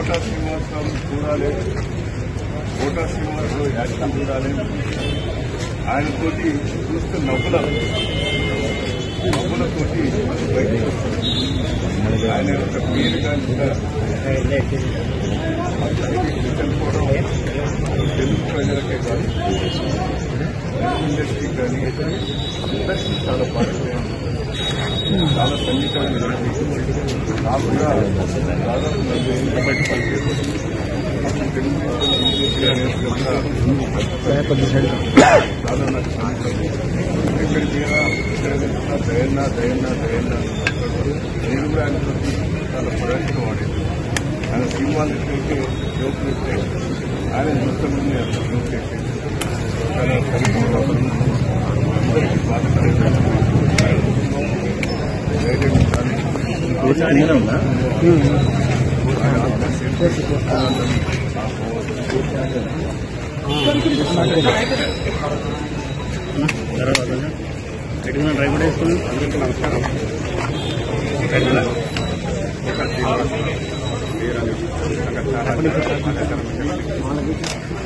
Quota Srinivasarao చూడాలి, quota Srinivasarao action చూడాలి. ఆయనతోటి చూస్తే నవ్వులతోటి బయటకు వస్తుంది. ఆయన యొక్క పేరు కానీ చనిపోవడం తెలుగు ప్రజలకే కాదు, ఇండస్ట్రీ కానీ అందరికీ చాలా బాధ్యత, చాలా సన్నిహితమైన నాకు కూడా దాదాపు 40 ఏళ్ళ బట్టి పనిచేస్తుంది. చాలా నాకు ఎక్కడికి దయన్నా నేను కూడా ఆయనతో చాలా ప్రయత్నం వాడేది. ఆయన సినిమాలు ఎట్లయితే జోకులు ఇస్తే ఆయన మొత్తం జోక్ చేసేది. చాలా పరిపూర్ణ అందరికీ బాధపడేది. డ్రైవర్ వేసుకుని అందరికీ నమస్కారం.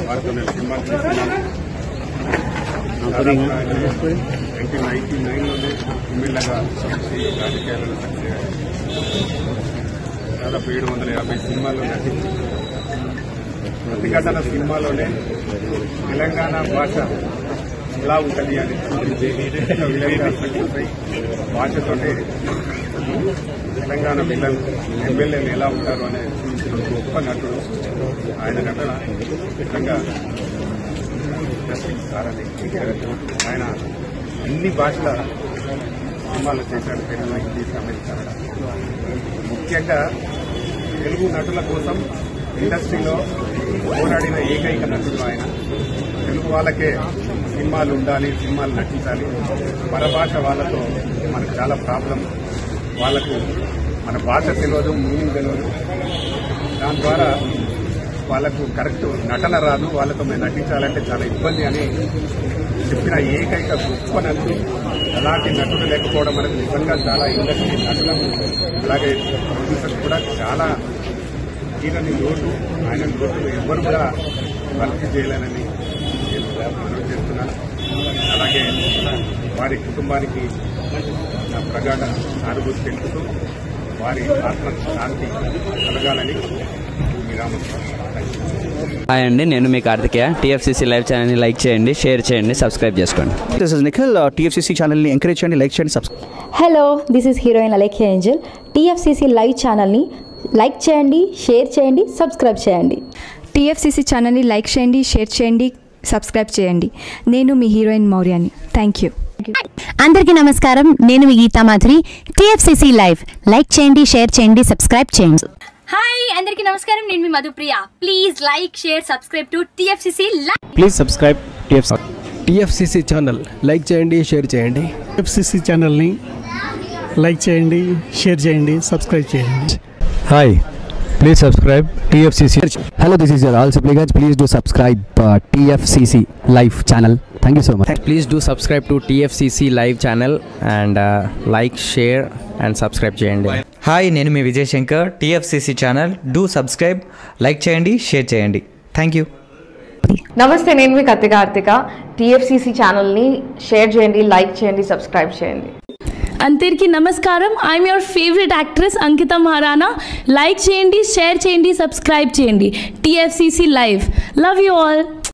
వారితో నేను సినిమాలు చేస్తున్నాను. 1999లోనే ఎమ్మెల్యేగా చేసి రాజకీయాలలో సక్సెస్ దాదాపు 750 సినిమాల్లో నటించి ప్రతిఘటన సినిమాలోనే తెలంగాణ భాష ఎలా ఉంటుంది అని చూపించి విధంగా సక్సెస్ అయ్యి భాషతోటే తెలంగాణ పిల్లలు ఎమ్మెల్యేలు ఎలా ఉంటారు అనేది చూపించిన గొప్ప నటుడు. ఆయన నటన నిజంగా ప్రశ్నిస్తారని ఆయన అన్ని భాషల సినిమాలు చేశాడు. తెలుగు, హిందీ, తమిళ, కన్నడ. ముఖ్యంగా తెలుగు నటుల కోసం ఇండస్ట్రీలో పోరాడిన ఏకైక నటుడు ఆయన. తెలుగు వాళ్ళకే సినిమాలు ఉండాలి, సినిమాలు నటించాలి. పరభాష వాళ్ళతో మనకు చాలా ప్రాబ్లం. వాళ్లకు మన భాష తెలియదు, మీనింగ్ తెలియదు. దాని ద్వారా వాళ్లకు కరెక్ట్ నటన రాదు. వాళ్ళతో మేము నటించాలంటే చాలా ఇబ్బంది అని చెప్పిన ఏకైక గొప్ప నటుడు. అలాంటి నటుడు లేకపోవడం మనకు నిజంగా చాలా ఇండస్ట్రీ నటులకు అలాగే ప్రొడ్యూసర్ కూడా చాలా తీరని లోటు. ఆయన లోటు ఎవరు కూడా భర్తీ చేయలేనని నేను మనవి చేస్తున్నాను. అలాగే వారి కుటుంబానికి నా ప్రగాఢ సానుభూతి తెలుపుతూ వారి ఆత్మ శాంతి కలగాలని హాయ్ అండి, నేను మీ కార్తికేయ. టీఎఫ్సీసీ లైవ్ ఛానల్ని లైక్ చేయండి, షేర్ చేయండి, సబ్స్క్రైబ్ చేసుకోండి. This is Nikhil. టీఎఫ్సీసీ ఛానల్ని ఎంకరేజ్ చేయండి, లైక్ చేయండి, subscribe. Hello, this is heroine Alekhya Angel. TFCC live ఛానల్ని లైక్ చేయండి, షేర్ చేయండి, సబ్స్క్రైబ్ చేయండి. టీఎఫ్సీసీ ఛానల్ని లైక్ చేయండి, షేర్ చేయండి, సబ్స్క్రైబ్ చేయండి. నేను మీ హీరోయిన్ మౌర్యాని. Thank you. అందరికీ నమస్కారం. నేను మీ Geetha Madhuri. TFCC live like చేయండి, షేర్ చేయండి, సబ్స్క్రైబ్ చేయండి. హాయ్ అందరికీ నమస్కారం. నేను మీ Madhupriya. Please like, share, subscribe to TFCC live. Please subscribe TFCC channel. Like చేయండి, షేర్ చేయండి. టీఎఫ్సీసీ ఛానల్ని లైక్ చేయండి, షేర్ చేయండి, సబ్స్క్రైబ్ చేయండి. Hi, please subscribe TFCC. Hello, this is your all supplicants. Please do subscribe TFCC live channel. Thank you so much. Please do subscribe to TFCC live channel and like, share and subscribe చేయండి. Hi, నేను మీ Vijay Shankar. TFCC channel do subscribe, like చేయండి, share చేయండి. Thank you. నమస్తే, నేను మీ Karthika. TFCC ఛానల్ని share చేయండి, లైక్ చేయండి, సబ్స్క్రైబ్ చేయండి. అందరికీ నమస్కారం. I'm your favourite actress Ankita Maharana. Like చేయండి, షేర్ చేయండి, సబ్స్క్రైబ్ చేయండి. TFCC live. Love you all.